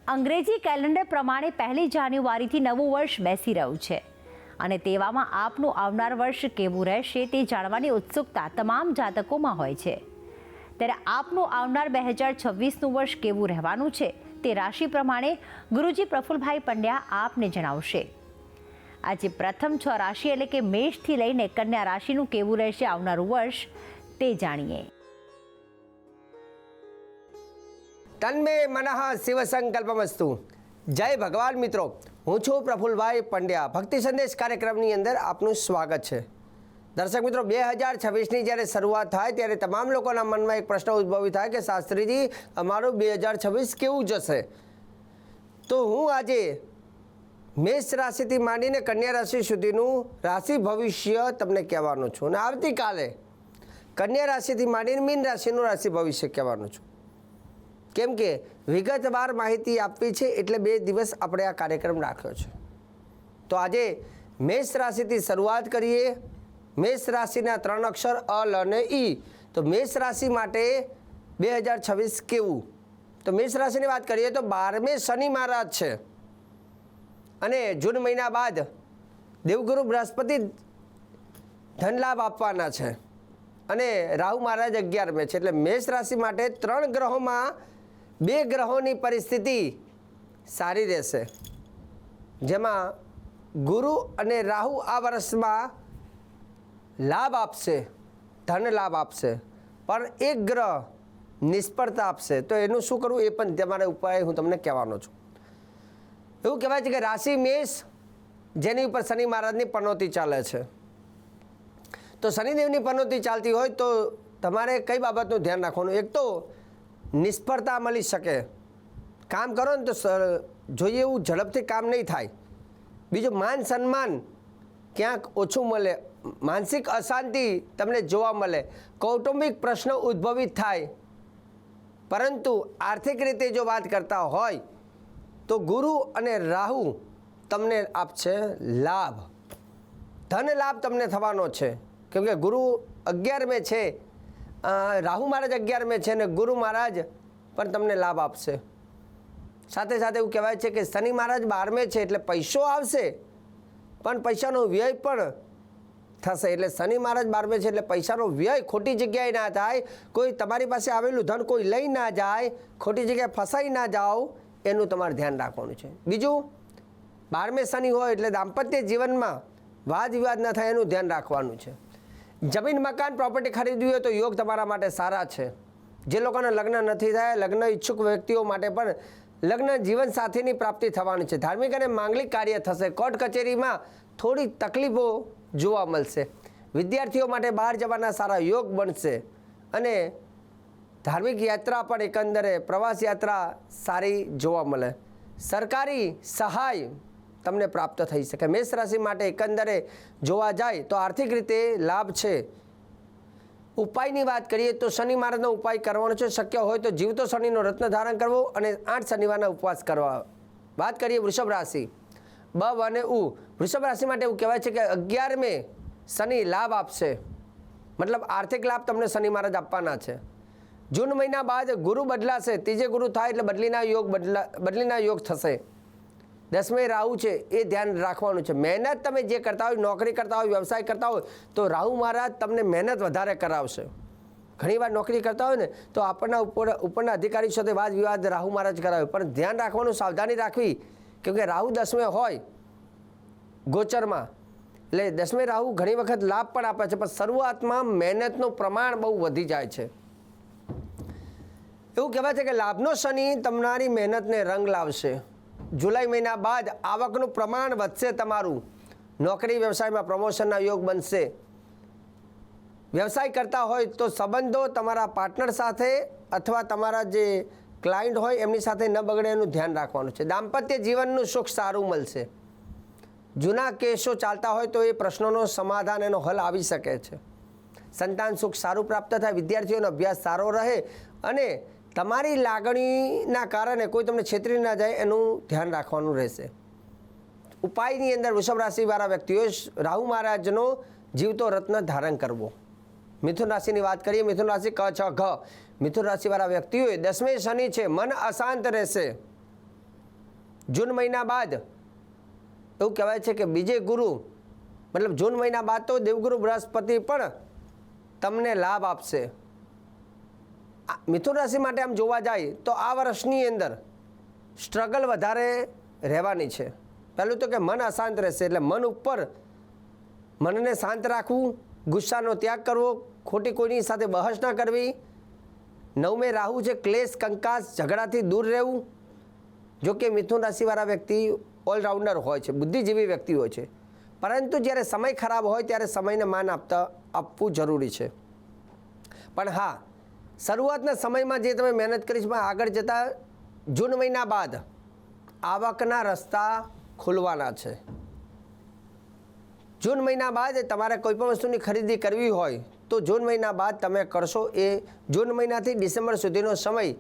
અંગ્રેજી કેલેન્ડર પ્રમાણે 1 જાન્યુઆરીથી નવું વર્ષ બેસી રહ્યું છે અને તેવામાં આપનું આવનાર વર્ષ કેવું રહેશે તે જાણવાની ઉત્સુકતા તમામ જાતકોમાં હોય છે। ત્યારે આપનું આવનાર 2026નું વર્ષ કેવું રહેવાનું છે તે રાશિ પ્રમાણે ગુરુજી પ્રફુલભાઈ પંડ્યા આપને જણાવશે। આજે પ્રથમ 6 રાશિ એટલે કે મેષથી લઈને કન્યા રાશિનું કેવું રહેશે આવનારું વર્ષ તે જાણીએ। તન્મે મનઃ શિવ સંકલ્પમસ્તુ। જય ભગવાન મિત્રો, હું છું પ્રફુલભાઈ પંડ્યા। ભક્તિ સંદેશ કાર્યક્રમની અંદર આપનું સ્વાગત છે। દર્શક મિત્રો, 2026ની જ્યારે શરૂઆત થાય ત્યારે તમામ લોકોના મનમાં એક પ્રશ્ન ઉદ્ભવી થાય કે શાસ્ત્રીજી, અમારું 2026 કેવું જશે? તો હું આજે મેષ રાશિથી માંડીને કન્યા રાશિ સુધીનું રાશિ ભવિષ્ય તમને કહેવાનો છું અને આવતીકાલે કન્યા રાશિથી માંડીને મીન રાશિનું રાશિ ભવિષ્ય કહેવાનું છું। કેમ કે વિગતવાર માહિતી આપવી છે એટલે 2 દિવસ આપણે આ કાર્યક્રમ રાખ્યો છે। તો આજે મેષ રાશિથી શરૂઆત કરીએ। મેષ રાશિના 3 અક્ષર અ, લ અને ઈ। તો મેષ રાશિ માટે 2026 કેવું? તો મેષ રાશિની વાત કરીએ તો 12મે શનિ મહારાજ છે અને જૂન મહિના બાદ દેવગુરુ બૃહસ્પતિ ધન લાભ આપવાના છે અને રાહુ મહારાજ 11મે છે। એટલે મેષ રાશિ માટે 3 ગ્રહોમાં 2 ગ્રહોની પરિસ્થિતિ સારી રહેશે, જેમાં ગુરુ અને રાહુ આ વર્ષમાં લાભ આપશે, ધન લાભ આપશે, પણ એક ગ્રહ નિષ્ફળતા આપશે। તો એનું શું કરવું એ પણ તમારા ઉપાય હું તમને કહેવાનો છું। એવું કહેવાય છે કે રાશિ મેષ જેની ઉપર શનિ મહારાજની પનોતી ચાલે છે, તો શનિદેવની પનોતી ચાલતી હોય તો તમારે કઈ બાબતનું ધ્યાન રાખવાનું? એક તો નિષ્ફળતા મળી શકે, કામ કરો ને તો જોઈએ એવું ઝડપથી કામ નહીં થાય। બીજું, માન સન્માન ક્યાંક ઓછું મળે, માનસિક અશાંતિ તમને જોવા મળે, કૌટુંબિક પ્રશ્નો ઉદ્ભવિત થાય। પરંતુ આર્થિક રીતે જો વાત કરતા હોય તો ગુરુ અને રાહુ તમને આપશે લાભ, ધન લાભ તમને થવાનો છે। કેમ કે ગુરુ 11મે છે, રાહુ મહારાજ 11મે છે અને ગુરુ મહારાજ પણ તમને લાભ આપશે। સાથે સાથે એવું કહેવાય છે કે શનિ મહારાજ 12મે છે એટલે પૈસો આવશે પણ પૈસાનો વ્યય પણ થશે। એટલે શનિ મહારાજ 12મે છે એટલે પૈસાનો વ્યય ખોટી જગ્યાએ ના થાય, કોઈ તમારી પાસે આવેલું ધન કોઈ લઈ ના જાય, ખોટી જગ્યાએ ફસાઈ ના જાઓ, એનું તમારે ધ્યાન રાખવાનું છે। બીજું, 12મે શનિ હોય એટલે દાંપત્ય જીવનમાં વાદ વિવાદ ન થાય એનું ધ્યાન રાખવાનું છે। જમીન મકાન પ્રોપર્ટી ખરીદવી હોય તો યોગ તમારા માટે સારા છે। જે લોકોના લગ્ન નથી થયા, લગ્ન ઈચ્છુક વ્યક્તિઓ માટે પણ લગ્ન જીવન સાથીની પ્રાપ્તિ થવાની છે। ધાર્મિક અને માંગલિક કાર્ય થશે। કોર્ટ કચેરીમાં થોડી તકલીફો જોવા મળશે। વિદ્યાર્થીઓ માટે બહાર જવાના સારા યોગ બનશે અને ધાર્મિક યાત્રા પણ એકંદરે પ્રવાસ યાત્રા સારી જોવા મળે। સરકારી સહાય તમને પ્રાપ્ત થઈ શકે। મેષ રાશિ માટે એકંદરે જોવા જાય તો આર્થિક રીતે લાભ છે। ઉપાયની વાત કરીએ તો શનિ મહારાજનો ઉપાય કરવાનો છે। શક્ય હોય તો જીવતો શનિનો રત્ન ધારણ કરવો અને 8 શનિવારના ઉપવાસ કરવા। વાત કરીએ વૃષભ રાશિ, બ અને ઉ। વૃષભ રાશિ માટે એવું કહેવાય છે કે 11મે શનિ લાભ આપશે, મતલબ આર્થિક લાભ તમને શનિ મહારાજ આપવાના છે। જૂન મહિના બાદ ગુરુ બદલાશે, ત્રીજે ગુરુ થાય એટલે બદલીના યોગ થશે। 10મે રાહુ છે, એ ધ્યાન રાખવાનું છે। મહેનત તમે જે કરતા હોય, નોકરી કરતા હોય, વ્યવસાય કરતા હોય તો રાહુ મહારાજ તમને મહેનત વધારે કરાવશે। ઘણીવાર નોકરી કરતા હોય ને તો આપણના ઉપરના અધિકારી સાથે વાદ વિવાદ રાહુ મહારાજ કરાવે, પણ ધ્યાન રાખવાનું, સાવધાની રાખવી, કેમકે રાહુ 10મે હોય ગોચરમાં, એટલે 10મે રાહુ ઘણી વખત લાભ પણ આપે છે, પણ શરૂઆતમાં મહેનતનું પ્રમાણ બહુ વધી જાય છે। એવું કહેવાય છે કે લાભનો શનિ તમારી મહેનતને રંગ લાવશે। જુલાઈ મહિના બાદ આવકનું પ્રમાણ વધશે, તમારું નોકરી વ્યવસાયમાં પ્રમોશનના યોગ બનશે। વ્યવસાય કરતા હોય તો સંબંધો તમારા પાર્ટનર સાથે અથવા તમારા જે ક્લાયન્ટ હોય એમની સાથે ન બગડે એનું ધ્યાન રાખવાનું છે। દાંપત્ય જીવનનું સુખ સારું મળશે। જૂના કેસો ચાલતા હોય તો એ પ્રશ્નોનો સમાધાન, એનો હલ આવી શકે છે। સંતાન સુખ સારું પ્રાપ્ત થાય। વિદ્યાર્થીઓનો અભ્યાસ સારો રહે અને તમારી લાગણીના કારણે કોઈ તમને છેતરી ના જાય એનું ધ્યાન રાખવાનું રહેશે। ઉપાયની અંદર વૃષભ રાશિવાળા વ્યક્તિઓએ રાહુ મહારાજનો જીવતો રત્ન ધારણ કરવો। મિથુન રાશિની વાત કરીએ, મિથુન રાશિ ક, છ, ઘ। મિથુન રાશિવાળા વ્યક્તિઓએ 10મે શનિ છે, મન અશાંત રહેશે। જૂન મહિના બાદ એવું કહેવાય છે કે બીજે ગુરુ મતલબ જૂન મહિના બાદ તો દેવગુરુ બૃહસ્પતિ પણ તમને લાભ આપશે. મિથુન રાશિ માટે આમ જોવા જાય તો આ વર્ષની અંદર સ્ટ્રગલ વધારે રહેવાની છે. પહેલું તો કે મન અશાંત રહેશે, એટલે મન ઉપર મનને શાંત રાખવું, ગુસ્સાનો ત્યાગ કરવો, ખોટી કોઈની સાથે બહસ ના કરવી. 9મે રાહુ છે, ક્લેશ કંકાસ ઝઘડાથી દૂર રહેવું. જો કે મિથુન રાશિવાળા વ્યક્તિ ઓલરાઉન્ડર હોય છે, બુદ્ધિજીવી વ્યક્તિ હોય છે, પરંતુ જ્યારે સમય ખરાબ હોય ત્યારે સમયને માન આપવું જરૂરી છે. પણ હા, શરૂઆતના સમયમાં જે તમે મહેનત કરીશ પણ આગળ જતાં જૂન મહિના બાદ આવકના રસ્તા ખુલવાના છે. જૂન મહિના બાદ તમારે કોઈ પણ વસ્તુની ખરીદી કરવી હોય તો જૂન મહિના બાદ તમે કરશો. એ જૂન મહિનાથી ડિસેમ્બર સુધીનો સમય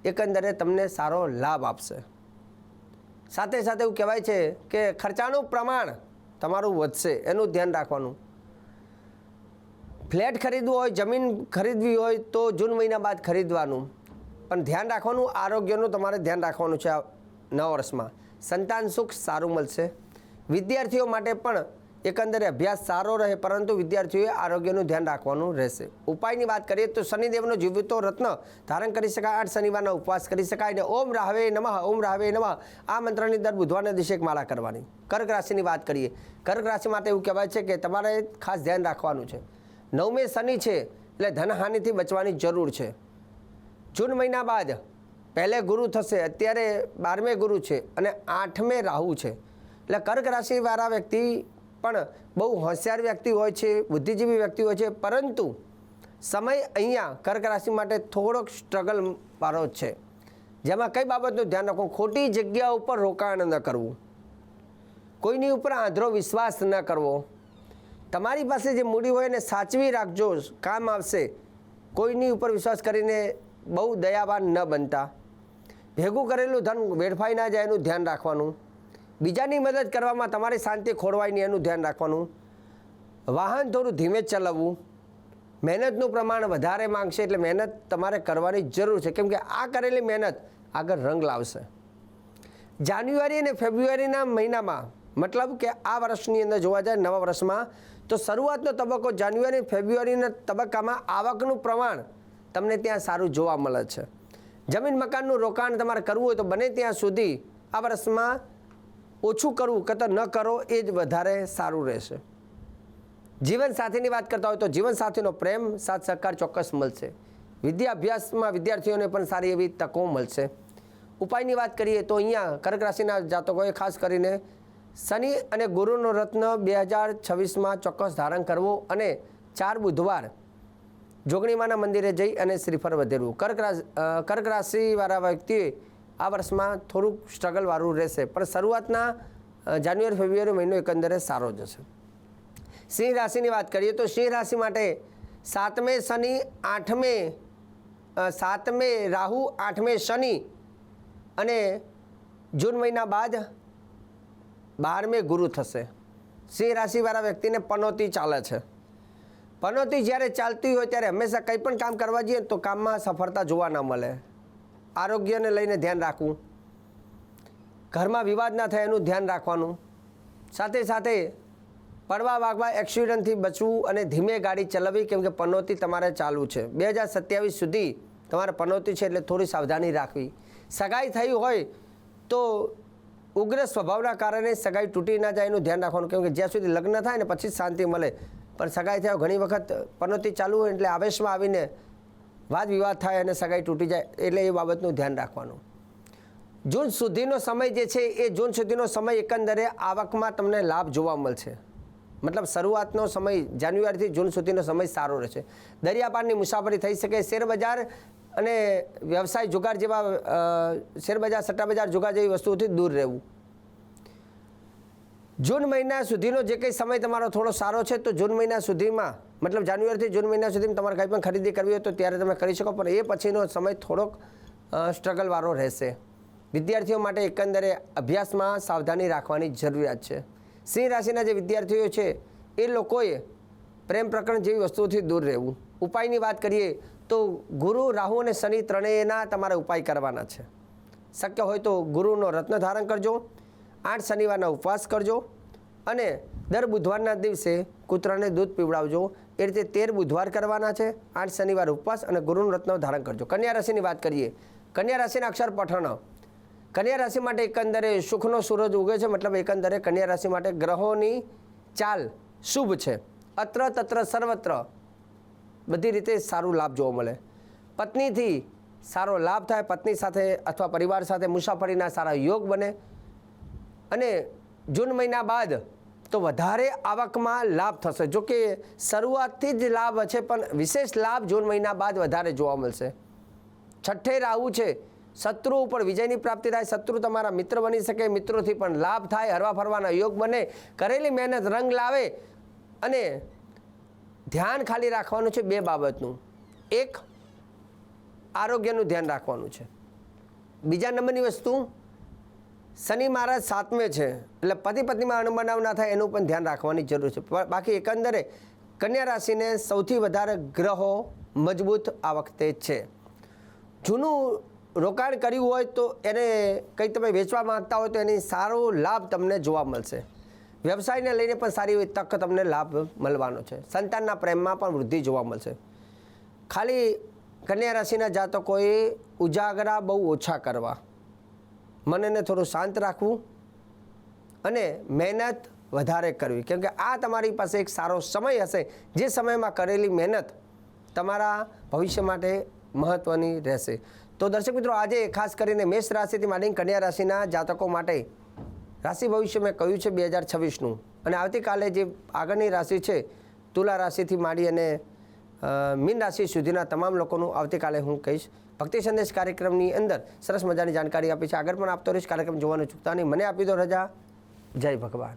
એકંદરે તમને સારો લાભ આપશે. સાથે સાથે એવું કહેવાય છે કે ખર્ચાનું પ્રમાણ તમારું વધશે, એનું ધ્યાન રાખવાનું. ફ્લેટ ખરીદવું હોય, જમીન ખરીદવી હોય તો જૂન મહિના બાદ ખરીદવાનું, પણ ધ્યાન રાખવાનું આરોગ્યનું તમારે ધ્યાન રાખવાનું છે. આ નવા વર્ષમાં સંતાન સુખ સારું મળશે. વિદ્યાર્થીઓ માટે પણ એકંદરે અભ્યાસ સારો રહે, પરંતુ વિદ્યાર્થીઓએ આરોગ્યનું ધ્યાન રાખવાનું રહેશે. ઉપાયની વાત કરીએ તો શનિદેવનો જીવતો રત્ન ધારણ કરી શકાય, 8 શનિવારના ઉપવાસ કરી શકાય, ને ઓમ રાહવે નમઃ ઓમ રાહવે નમઃ આ મંત્રની દર બુધવારના દિવસે એક માળા કરવાની. કર્ક રાશિની વાત કરીએ. કર્ક રાશિ માટે એવું કહેવાય છે કે તમારે ખાસ ધ્યાન રાખવાનું છે. 9મે શનિ છે, એટલે ધનહાનિથી બચવાની જરૂર છે. જૂન મહિના બાદ પહેલે ગુરુ થશે, અત્યારે 12મે ગુરુ છે અને 8મે રાહુ છે. એટલે કર્ક રાશિવાળા વ્યક્તિ પણ બહુ હોશિયાર વ્યક્તિ હોય છે, બુદ્ધિજીવી વ્યક્તિ હોય છે, પરંતુ સમય અહીંયા કર્ક રાશિ માટે થોડોક સ્ટ્રગલ વાળો છે. જેમાં કઈ બાબતનું ધ્યાન રાખવું? ખોટી જગ્યા ઉપર રોકાણ ન કરવું, કોઈની ઉપર આંધળો વિશ્વાસ ન કરવો. તમારી પાસે જે મૂડી હોય એને સાચવી રાખજો, કામ આવશે. કોઈની ઉપર વિશ્વાસ કરીને બહુ દયાવાન ન બનતા. ભેગું કરેલું ધન વેડફાઈ ના જાય એનું ધ્યાન રાખવાનું. બીજાની મદદ કરવામાં તમારી શાંતિ ખોરવાય નહીં એનું ધ્યાન રાખવાનું. વાહન થોડું ધીમે જ ચલાવવું. મહેનતનું પ્રમાણ વધારે માંગશે, એટલે મહેનત તમારે કરવાની જરૂર છે, કેમ કે આ કરેલી મહેનત આગળ રંગ લાવશે. જાન્યુઆરી અને ફેબ્રુઆરીના મહિનામાં, મતલબ કે આ વર્ષની અંદર જોવા જાય નવા વર્ષમાં, તો શરૂઆતનો તબક્કો જાન્યુઆરી ફેબ્રુઆરીના તબક્કામાં આવકનું પ્રમાણ તમને ત્યાં સારું જોવા મળે છે. જમીન મકાનનું રોકાણ તમારે કરવું હોય તો બને ત્યાં સુધી આ વર્ષમાં ઓછું કરવું કે તો ન કરો, એ જ વધારે સારું રહેશે. જીવનસાથીની વાત કરતા હોય તો જીવનસાથીનો પ્રેમ સાથ સહકાર ચોક્કસ મળશે. વિદ્યાભ્યાસમાં વિદ્યાર્થીઓને પણ સારી એવી તકો મળશે. ઉપાયની વાત કરીએ તો અહીંયા કર્ક રાશિના જાતકોએ ખાસ કરીને શનિ અને ગુરુનો રત્ન 2026માં ચોક્કસ ધારણ કરવો અને 4 બુધવાર જોગણીમાના મંદિરે જઈ અને શ્રીફળ વધેરવું. કર્ક રાશિવાળા વ્યક્તિએ આ વર્ષમાં થોડુંક સ્ટ્રગલવાળું રહેશે, પણ શરૂઆતના જાન્યુઆરી ફેબ્રુઆરી મહિનો એકંદરે સારો જશે. સિંહ રાશિની વાત કરીએ તો સિંહ રાશિ માટે 7મે શનિ 7મે રાહુ 8મે શનિ અને જૂન મહિના બાદ 12મે ગુરુ થશે. સિંહ રાશિવાળા વ્યક્તિને પનોતી ચાલે છે. પનોતી જ્યારે ચાલતી હોય ત્યારે હંમેશા કંઈ પણ કામ કરવા જઈએ તો કામમાં સફળતા જોવા ન મળે. આરોગ્યને લઈને ધ્યાન રાખવું, ઘરમાં વિવાદ ના થાય એનું ધ્યાન રાખવાનું. સાથે સાથે પડવા વાગવા એક્સિડન્ટથી બચવું અને ધીમે ગાડી ચલાવવી, કેમ કે પનોતી તમારે ચાલવું છે. 2027 સુધી તમારે પનોતી છે, એટલે થોડી સાવધાની રાખવી. સગાઈ થઈ હોય તો ઉગ્ર સ્વભાવના કારણે સગાઈ તૂટી ના જાય એનું ધ્યાન રાખવાનું, કેમ કે જ્યાં સુધી લગ્ન થાય ને પછી જ શાંતિ મળે. પણ સગાઈ થયા ઘણી વખત પનોતી ચાલુ હોય એટલે આવેશમાં આવીને વાદ વિવાદ થાય અને સગાઈ તૂટી જાય, એટલે એ બાબતનું ધ્યાન રાખવાનું. જૂન સુધીનો સમય જે છે એ જૂન સુધીનો સમય એકંદરે આવકમાં તમને લાભ જોવા મળશે. મતલબ શરૂઆતનો સમય જાન્યુઆરીથી જૂન સુધીનો સમય સારો રહેશે. દરિયાપારની મુસાફરી થઈ શકે. શેરબજાર અને વ્યવસાય જુગાર જેવા શેરબજાર સટ્ટા બજાર જુગાર જેવી વસ્તુઓથી દૂર રહેવું. જૂન મહિના સુધીનો જે કંઈ સમય તમારો થોડો સારો છે, તો જૂન મહિના સુધીમાં મતલબ જાન્યુઆરીથી જૂન મહિના સુધીમાં તમારે કંઈ પણ ખરીદી કરવી હોય તો ત્યારે તમે કરી શકો, પણ એ પછીનો સમય થોડોક સ્ટ્રગલવાળો રહેશે. વિદ્યાર્થીઓ માટે એકંદરે અભ્યાસમાં સાવધાની રાખવાની જરૂરિયાત છે. સિંહ રાશિના જે વિદ્યાર્થીઓ છે એ લોકોએ પ્રેમ પ્રકરણ જેવી વસ્તુઓથી દૂર રહેવું. ઉપાયની વાત કરીએ તો ગુરુ રાહુ અને શનિ ત્રણેયના તમારે ઉપાય કરવાના છે. શક્ય હોય તો ગુરુનો રત્ન ધારણ કરજો, 8 શનિવારના ઉપવાસ કરજો અને દર બુધવારના દિવસે કૂતરાને દૂધ પીવડાવજો. એ રીતે 13 બુધવાર કરવાના છે, 8 શનિવાર ઉપવાસ અને ગુરુનું રત્ન ધારણ કરજો. કન્યા રાશિની વાત કરીએ. કન્યા રાશિના અક્ષર પઠન. કન્યા રાશિ માટે એકંદરે સુખનો સૂરજ ઉગે છે, મતલબ એકંદરે કન્યા રાશિ માટે ગ્રહોની ચાલ શુભ છે. અત્ર તત્ર સર્વત્ર બધી રીતે સારું લાભ જોવા મળે. પત્નીથી સારો લાભ થાય, પત્ની સાથે અથવા પરિવાર સાથે મુસાફરીના સારા યોગ બને અને જૂન મહિના બાદ તો વધારે આવકમાં લાભ થશે. જો કે શરૂઆતથી જ લાભ છે, પણ વિશેષ લાભ જૂન મહિના બાદ વધારે જોવા મળશે. છઠ્ઠે રાહુ છે, શત્રુ ઉપર વિજયની પ્રાપ્તિ થાય, શત્રુ તમારા મિત્ર બની શકે, મિત્રોથી પણ લાભ થાય, હરવા ફરવાના યોગ બને, કરેલી મહેનત રંગ લાવે. અને ધ્યાન ખાલી રાખવાનું છે 2 બાબતનું. એક, આરોગ્યનું ધ્યાન રાખવાનું છે. બીજા નંબરની વસ્તુ, શનિ મહારાજ 7મે છે, એટલે પતિ પત્નીમાં અણબનાવ ના થાય એનું પણ ધ્યાન રાખવાની જરૂર છે. બાકી એકંદરે કન્યા રાશિને સૌથી વધારે ગ્રહો મજબૂત આ વખતે છે. જૂનું રોકાણ કર્યું હોય તો એને કંઈ તમે વેચવા માંગતા હોય તો એની સારો લાભ તમને જોવા મળશે. વ્યવસાયને લઈને પણ સારી એવી તક તમને લાભ મળવાનો છે. સંતાનના પ્રેમમાં પણ વૃદ્ધિ જોવા મળશે. ખાલી કન્યા રાશિના જાતકોએ ઉજાગરા બહુ ઓછા કરવા, મનને થોડું શાંત રાખવું અને મહેનત વધારે કરવી, કેમ કે આ તમારી પાસે એક સારો સમય હશે જે સમયમાં કરેલી મહેનત તમારા ભવિષ્ય માટે મહત્ત્વની રહેશે. તો દર્શક મિત્રો, આજે ખાસ કરીને મેષ રાશિથી માંડીને કન્યા રાશિના જાતકો માટે રાશિ ભવિષ્ય મેં કહ્યું છે 2026નું. અને આવતીકાલે જે આગળની રાશિ છે તુલા રાશિથી માંડી અને મીન રાશિ સુધીના તમામ લોકોનું આવતીકાલે હું કહીશ. ભક્તિ સંદેશ કાર્યક્રમની અંદર સરસ મજાની જાણકારી આપી છે. આગળ પણ આપતો રહીશ. કાર્યક્રમ જોવાનું ચૂકતા નહીં. મને આપી દો રજા. જય ભગવાન.